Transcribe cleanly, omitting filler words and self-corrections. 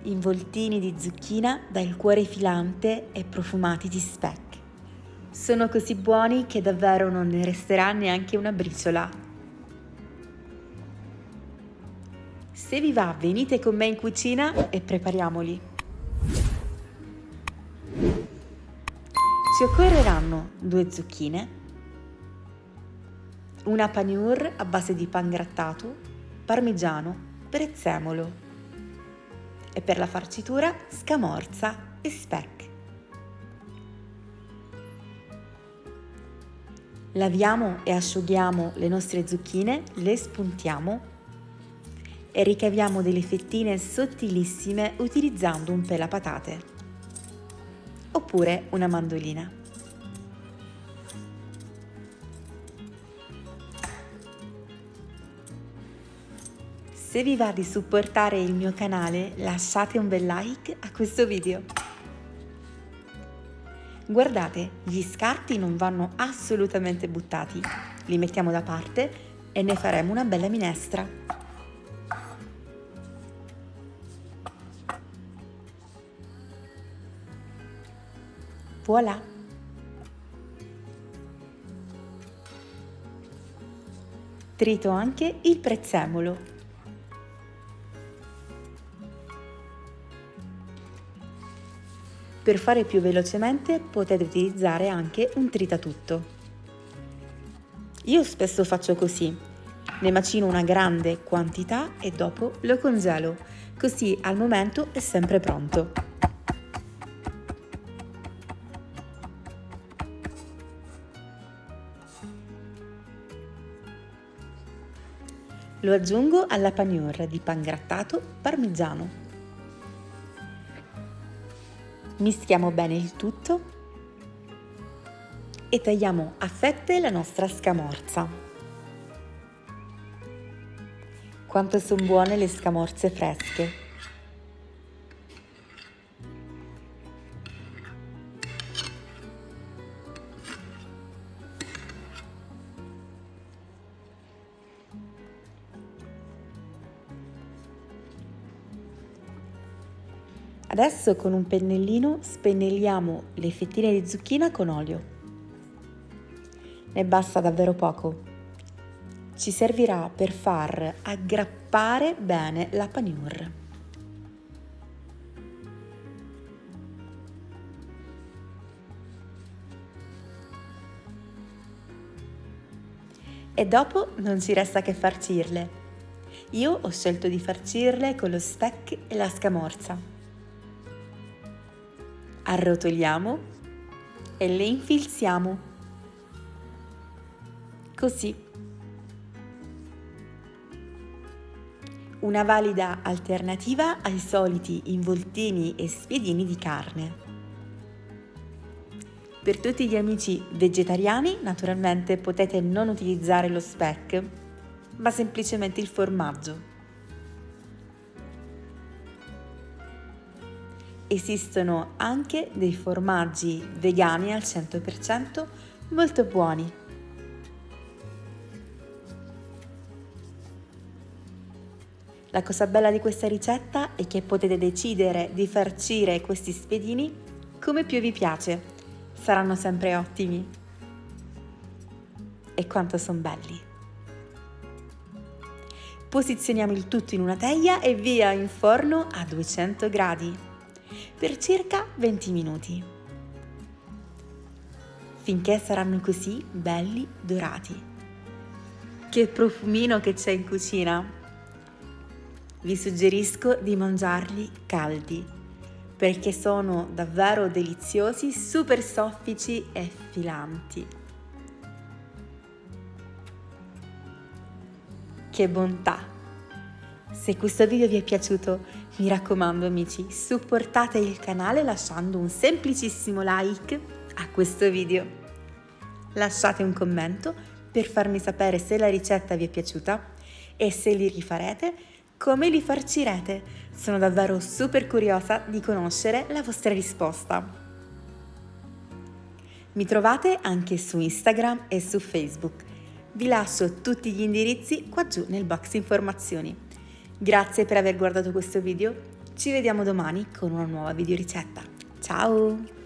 involtini di zucchina dal cuore filante e profumati di speck. Sono così buoni che davvero non ne resterà neanche una briciola. Se vi va, venite con me in cucina e prepariamoli. Ci occorreranno 2 zucchine, una panure a base di pangrattato, parmigiano, prezzemolo e per la farcitura scamorza e speck. Laviamo e asciughiamo le nostre zucchine, le spuntiamo e ricaviamo delle fettine sottilissime utilizzando un pelapatate oppure una mandolina. Se vi va di supportare il mio canale, lasciate un bel like a questo video. Guardate, gli scarti non vanno assolutamente buttati, li mettiamo da parte e ne faremo una bella minestra. Voilà! Trito anche il prezzemolo. Per fare più velocemente potete utilizzare anche un tritatutto. Io spesso faccio così, ne macino una grande quantità e dopo lo congelo, così al momento è sempre pronto. Lo aggiungo alla panure di pangrattato parmigiano. Mischiamo bene il tutto e tagliamo a fette la nostra scamorza. Quanto sono buone le scamorze fresche! Adesso con un pennellino spennelliamo le fettine di zucchina con olio. Ne basta davvero poco. Ci servirà per far aggrappare bene la panure. E dopo non ci resta che farcirle. Io ho scelto di farcirle con lo speck e la scamorza. Arrotoliamo e le infilziamo. Così. Una valida alternativa ai soliti involtini e spiedini di carne. Per tutti gli amici vegetariani, naturalmente potete non utilizzare lo speck, ma semplicemente il formaggio. Esistono anche dei formaggi vegani al 100% molto buoni. La cosa bella di questa ricetta è che potete decidere di farcire questi spiedini come più vi piace. Saranno sempre ottimi. E quanto sono belli! Posizioniamo il tutto in una teglia e via in forno a 200 gradi. Per circa 20 minuti, finché saranno così belli dorati. Che profumino che c'è in cucina! Vi suggerisco di mangiarli caldi, perché sono davvero deliziosi, super soffici e filanti. Che bontà! Se questo video vi è piaciuto, mi raccomando amici, supportate il canale lasciando un semplicissimo like a questo video. Lasciate un commento per farmi sapere se la ricetta vi è piaciuta e se li rifarete, come li farcirete. Sono davvero super curiosa di conoscere la vostra risposta. Mi trovate anche su Instagram e su Facebook. Vi lascio tutti gli indirizzi qua giù nel box informazioni. Grazie per aver guardato questo video, ci vediamo domani con una nuova video ricetta. Ciao!